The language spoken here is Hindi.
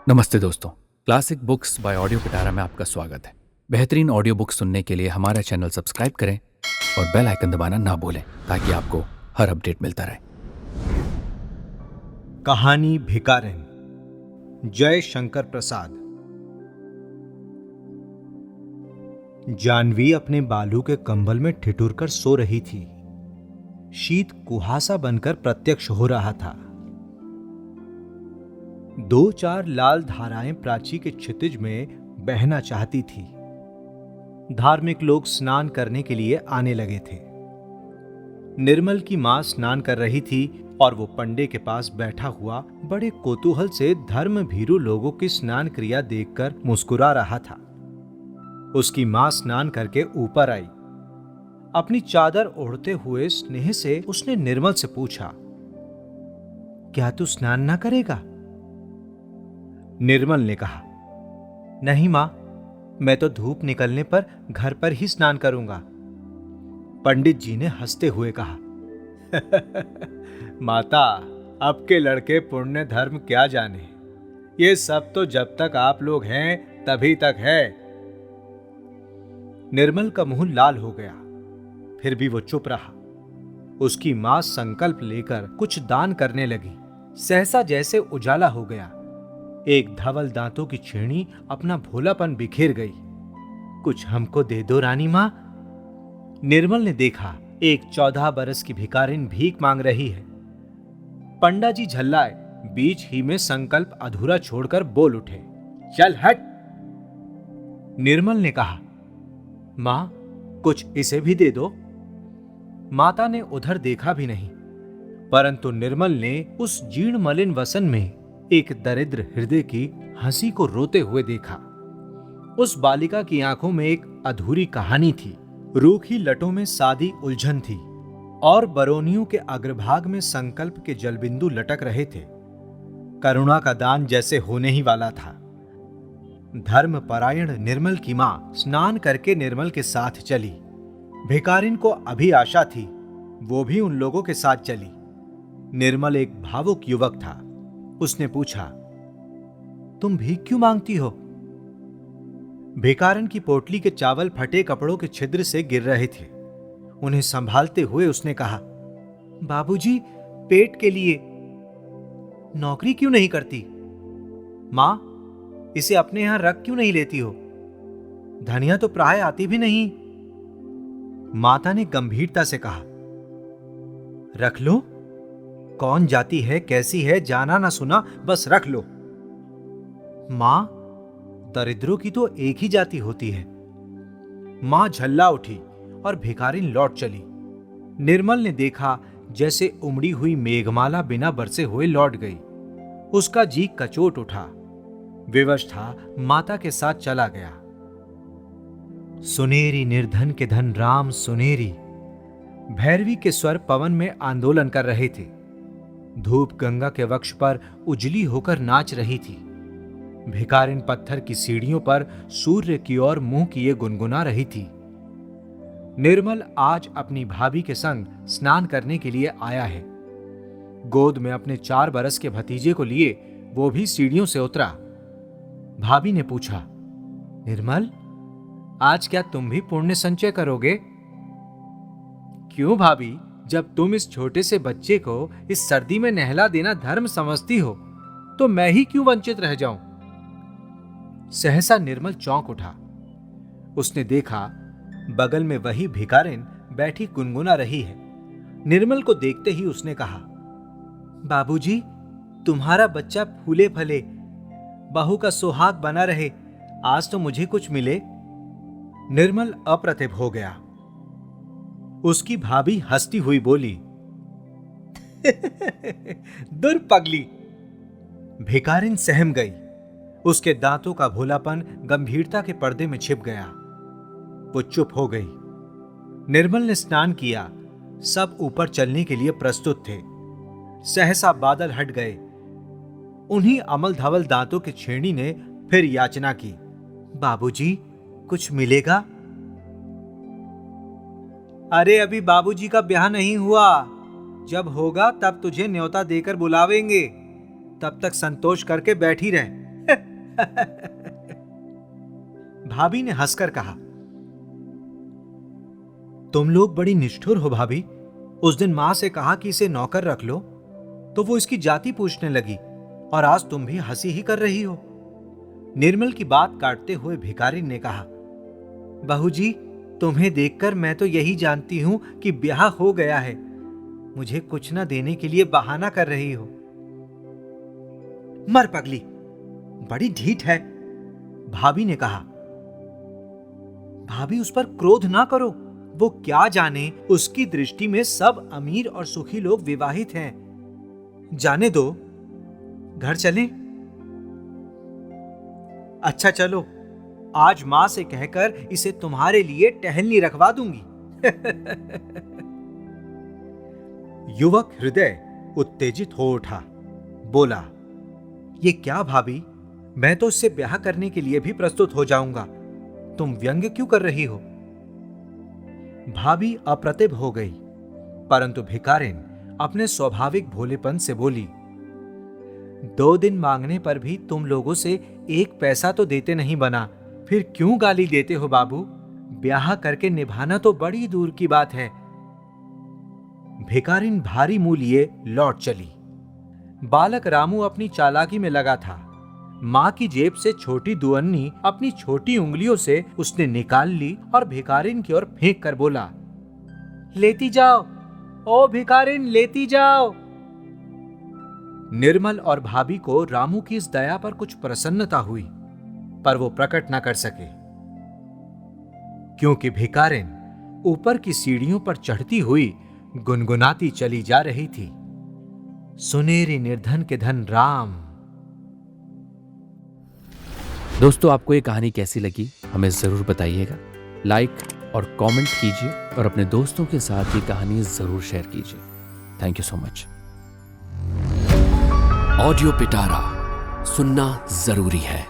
नमस्ते दोस्तों। क्लासिक बुक्स बाय ऑडियो पिटारा में आपका स्वागत है। बेहतरीन ऑडियो बुक सुनने के लिए हमारा चैनल सब्सक्राइब करें और बेल आइकन दबाना ना भूलें ताकि आपको हर अपडेट मिलता रहे। कहानी भिकारिन, जय शंकर प्रसाद। जानवी अपने बालू के कंबल में ठिठुर कर सो रही थी। शीत कुहासा बनकर प्रत्यक्ष हो रहा था। दो चार लाल धाराएं प्राची के क्षितिज में बहना चाहती थी। धार्मिक लोग स्नान करने के लिए आने लगे थे। निर्मल की मां स्नान कर रही थी और वो पंडे के पास बैठा हुआ बड़े कौतूहल से धर्म भीरू लोगों की स्नान क्रिया देखकर मुस्कुरा रहा था। उसकी मां स्नान करके ऊपर आई। अपनी चादर ओढ़ते हुए स्नेह से उसने निर्मल से पूछा, क्या तू स्नान ना करेगा? निर्मल ने कहा, नहीं मां, मैं तो धूप निकलने पर घर पर ही स्नान करूंगा। पंडित जी ने हंसते हुए कहा, माता, अब के लड़के पुण्य धर्म क्या जाने, ये सब तो जब तक आप लोग हैं तभी तक है। निर्मल का मुंह लाल हो गया, फिर भी वो चुप रहा। उसकी मां संकल्प लेकर कुछ दान करने लगी। सहसा जैसे उजाला हो गया। एक धवल दांतों की छेड़ी अपना भोलापन बिखेर गई। कुछ हमको दे दो रानी मां। निर्मल ने देखा एक 14 बरस की भिखारिन भीख मांग रही है। पंडा जी झल्लाए, बीच ही में संकल्प अधूरा छोड़कर बोल उठे, चल हट। निर्मल ने कहा, मां, कुछ इसे भी दे दो। माता ने उधर देखा भी नहीं, परंतु निर्मल ने उस जीर्ण मलिन वसन में एक दरिद्र हृदय की हंसी को रोते हुए देखा। उस बालिका की आंखों में एक अधूरी कहानी थी। रूखी लटों में सादी उलझन थी और बरौनियों के अग्रभाग में संकल्प के जलबिंदु लटक रहे थे। करुणा का दान जैसे होने ही वाला था। धर्म परायण निर्मल की मां स्नान करके निर्मल के साथ चली। भिखारिन को अभी आशा थी, वो भी उन लोगों के साथ चली। निर्मल एक भावुक युवक था। उसने पूछा, तुम भीख क्यों मांगती हो? भिखारिन की पोटली के चावल फटे कपड़ों के छिद्र से गिर रहे थे। उन्हें संभालते हुए उसने कहा, बाबूजी, पेट के लिए। नौकरी क्यों नहीं करती? मां, इसे अपने यहां रख क्यों नहीं लेती हो? धनिया तो प्राय आती भी नहीं। माता ने गंभीरता से कहा, रख लो। कौन जाती है, कैसी है, जाना ना सुना, बस रख लो। मां, दरिद्रों की तो एक ही जाति होती है। मां झल्ला उठी और भिखारिन लौट चली। निर्मल ने देखा जैसे उमड़ी हुई मेघमाला बिना बरसे हुए लौट गई। उसका जी कचोट उठा। विवश था, माता के साथ चला गया। सुनेरी निर्धन के धन राम सुनेरी, भैरवी के स्वर पवन में आंदोलन कर रहे थे। धूप गंगा के वक्ष पर उजली होकर नाच रही थी। भिखारिन पत्थर की सीढ़ियों पर सूर्य की ओर मुंह किए गुनगुना रही थी। निर्मल आज अपनी भाभी के संग स्नान करने के लिए आया है। गोद में अपने 4 बरस के भतीजे को लिए वो भी सीढ़ियों से उतरा। भाभी ने पूछा, निर्मल, आज क्या तुम भी पुण्य संचय करोगे? क्यों भाभी, जब तुम इस छोटे से बच्चे को इस सर्दी में नहला देना धर्म समझती हो, तो मैं ही क्यों वंचित रह जाऊं? सहसा निर्मल चौंक उठा। उसने देखा बगल में वही भिखारिन बैठी गुनगुना रही है। निर्मल को देखते ही उसने कहा, बाबूजी, तुम्हारा बच्चा फूले फले, बहू का सुहाग बना रहे, आज तो मुझे कुछ मिले। निर्मल अप्रतिभ हो गया। उसकी भाभी हंसती हुई बोली, दूर पगली। भिखारिन सहम गई। उसके दांतों का भोलापन गंभीरता के पर्दे में छिप गया। वो चुप हो गई। निर्मल ने स्नान किया। सब ऊपर चलने के लिए प्रस्तुत थे। सहसा बादल हट गए। उन्हीं अमल धवल दांतों की छेड़ी ने फिर याचना की, बाबूजी, कुछ मिलेगा? अरे अभी बाबूजी का ब्याह नहीं हुआ, जब होगा तब तुझे न्योता देकर बुलावेंगे, तब तक संतोष करके बैठी रह। भाभी ने हंसकर कहा, तुम लोग बड़ी निष्ठुर हो भाभी। उस दिन मां से कहा कि इसे नौकर रख लो तो वो इसकी जाति पूछने लगी, और आज तुम भी हंसी ही कर रही हो। निर्मल की बात काटते हुए भिखारी ने कहा, बहू जी, तुम्हें देखकर मैं तो यही जानती हूं कि ब्याह हो गया है। मुझे कुछ न देने के लिए बहाना कर रही हो। मर पगली, बड़ी ढीठ है, भाभी ने कहा। भाभी, उस पर क्रोध ना करो। वो क्या जाने, उसकी दृष्टि में सब अमीर और सुखी लोग विवाहित हैं। जाने दो, घर चलें? अच्छा चलो, आज मां से कहकर इसे तुम्हारे लिए टहलनी रखवा दूंगी। युवक हृदय उत्तेजित हो उठा, बोला, ये क्या भाभी, मैं तो इससे ब्याह करने के लिए भी प्रस्तुत हो जाऊंगा। तुम व्यंग्य क्यों कर रही हो? भाभी अप्रतिभ हो गई, परंतु भिखारिन अपने स्वाभाविक भोलेपन से बोली, 2 दिन मांगने पर भी तुम लोगों से 1 पैसा तो देते नहीं बना, फिर क्यों गाली देते हो बाबू? ब्याह करके निभाना तो बड़ी दूर की बात है। भिखारिन भारी मुंह लिए लौट चली। बालक रामू अपनी चालाकी में लगा था। मां की जेब से छोटी दुअन्नी अपनी छोटी उंगलियों से उसने निकाल ली और भिखारिन की ओर फेंक कर बोला, लेती जाओ ओ भिखारिन, लेती जाओ। निर्मल और भाभी को रामू की इस दया पर कुछ प्रसन्नता हुई, पर वो प्रकट न कर सके, क्योंकि भिखारिन ऊपर की सीढ़ियों पर चढ़ती हुई गुनगुनाती चली जा रही थी, सुनेरी निर्धन के धन राम। दोस्तों, आपको ये कहानी कैसी लगी हमें ज़रूर बताइएगा। लाइक और कमेंट कीजिए और अपने दोस्तों के साथ ये कहानी ज़रूर शेयर कीजिए। Thank you so much. Audio पिटारा सुनना जरूरी है।